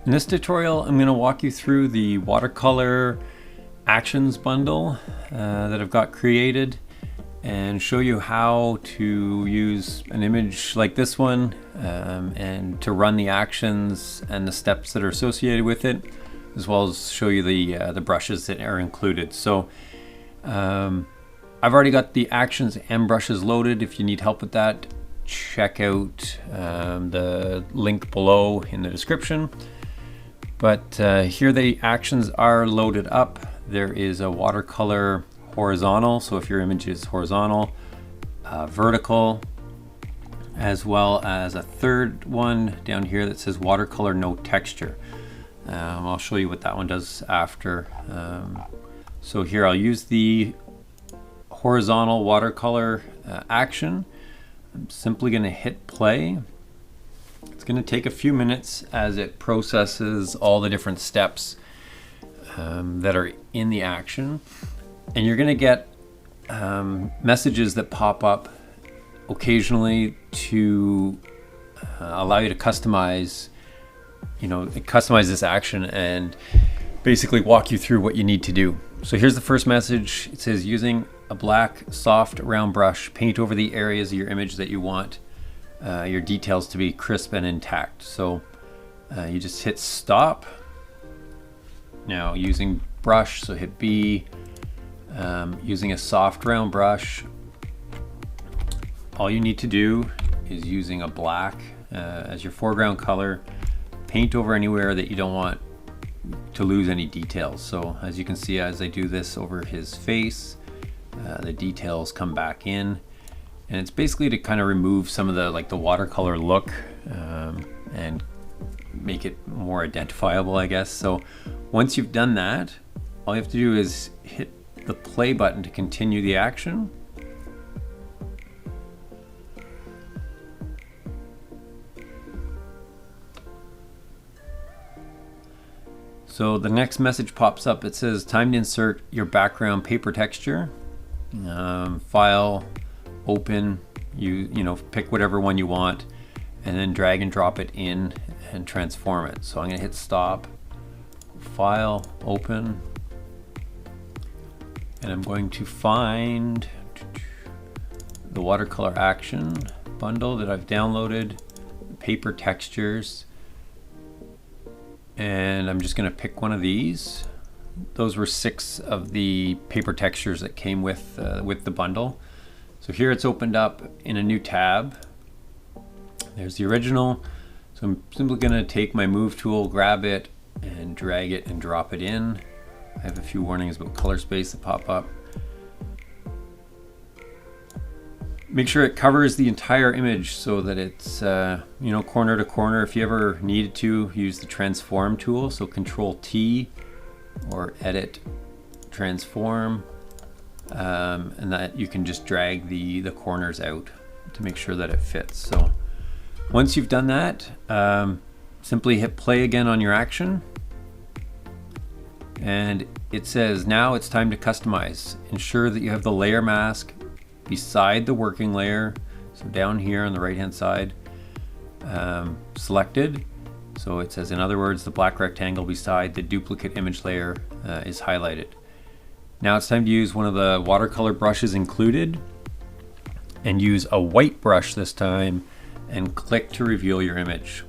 In this tutorial, I'm going to walk you through the Watercolor Actions Bundle that I've got created and show you how to use an image like this one and to run the actions and the steps that are associated with it, as well as show you the brushes that are included. So I've already got the actions and brushes loaded. If you need help with that, check out the link below in the description. But here the actions are loaded up. There is a watercolor horizontal, so if your image is horizontal, vertical, as well as a third one down here that says watercolor no texture. I'll show you what that one does after. So here I'll use the horizontal watercolor action. I'm simply going to hit play. It's going to take a few minutes as it processes all the different steps that are in the action, and you're going to get messages that pop up occasionally to allow you to customize this action and basically walk you through what you need to do. So here's the first message. It says, using a black soft round brush, paint over the areas of your image that you want your details to be crisp and intact. So you just hit stop. Now using brush, so hit B, using a soft round brush, all you need to do is using a black as your foreground color, paint over anywhere that you don't want to lose any details. So as you can see, as I do this over his face, the details come back in. And it's basically to kind of remove some of the watercolor look and make it more identifiable, I guess. So once you've done that, all you have to do is hit the play button to continue the action. So the next message pops up. It says, time to insert your background paper texture. File, open, you pick whatever one you want, and then drag and drop it in and transform it. So I'm going to hit stop, file, open, and I'm going to find the Watercolor Action Bundle that I've downloaded, paper textures, and I'm just going to pick one of these. Those were 6 of the paper textures that came with the bundle. So here it's opened up in a new tab. There's the original. So I'm simply going to take my move tool, grab it, and drag it and drop it in. I have a few warnings about color space that pop up. Make sure it covers the entire image so that it's corner to corner. If you ever needed to, use the transform tool. So Control T or edit, transform. And that you can just drag the corners out to make sure that it fits. So once you've done that, simply hit play again on your action, and it says now it's time to customize. Ensure that you have the layer mask beside the working layer, so down here on the right hand side, selected. So it says, in other words, the black rectangle beside the duplicate image layer is highlighted. Now it's time to use one of the watercolor brushes included, and use a white brush this time, and click to reveal your image.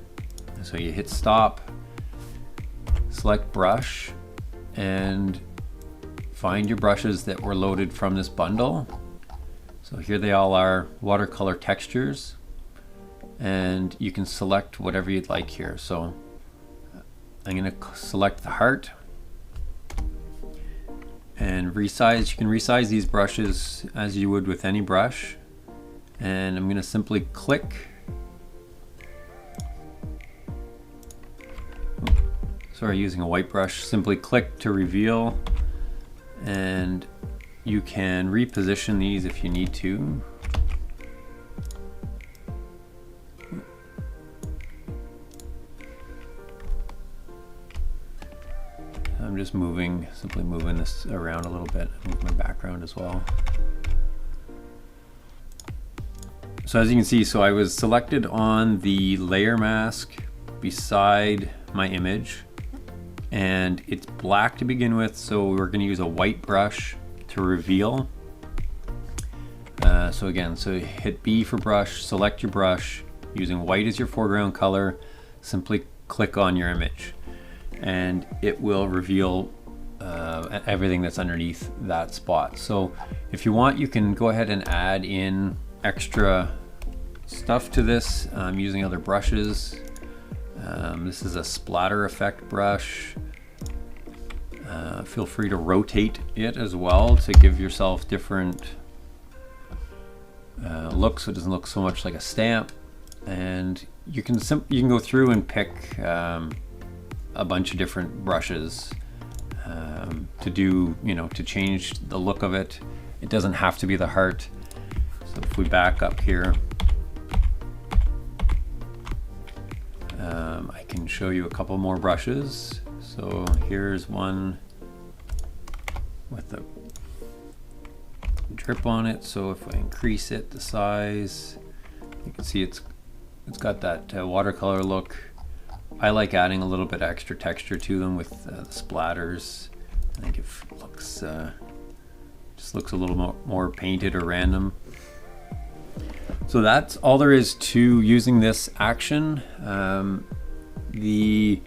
So you hit stop, select brush, and find your brushes that were loaded from this bundle. So here they all are, watercolor textures, and you can select whatever you'd like here. So I'm going to select the heart and resize. You can resize these brushes as you would with any brush, and I'm going to simply click. Sorry, using a white brush, simply click to reveal, and you can reposition these if you need to. I'm just simply moving this around a little bit. Move my background as well. So as you can see, so I was selected on the layer mask beside my image, and it's black to begin with, so we're going to use a white brush to reveal. So again, hit B for brush, select your brush, using white as your foreground color, simply click on your image, and it will reveal everything that's underneath that spot. So if you want, you can go ahead and add in extra stuff to this using other brushes. This is a splatter effect brush. Feel free to rotate it as well to give yourself different looks, so it doesn't look so much like a stamp. And you can go through and pick a bunch of different brushes to do, to change the look of it. It doesn't have to be the heart. So if we back up here, I can show you a couple more brushes. So here's one with a drip on it. So if I increase it, the size, you can see it's got that watercolor look. I like adding a little bit extra texture to them with the splatters. I think it looks just looks a little more painted or random. So that's all there is to using this action. The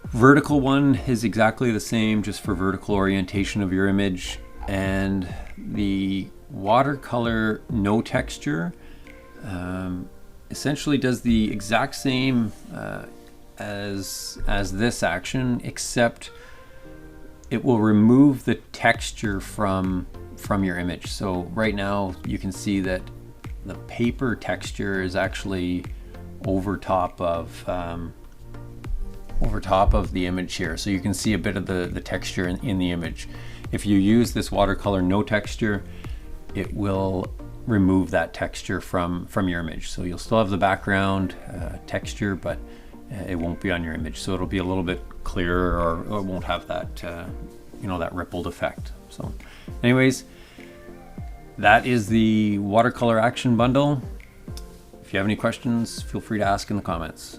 vertical one is exactly the same, just for vertical orientation of your image, and the watercolor no texture essentially does the exact same as this action, except it will remove the texture from your image. So right now you can see that the paper texture is actually over top of the image here. So you can see a bit of the texture in the image. If you use this watercolor no texture, it will remove that texture from your image. So you'll still have the background texture, but it won't be on your image. So it'll be a little bit clearer, or it won't have that that rippled effect. So anyways, that is the Watercolor Action Bundle. If you have any questions, feel free to ask in the comments.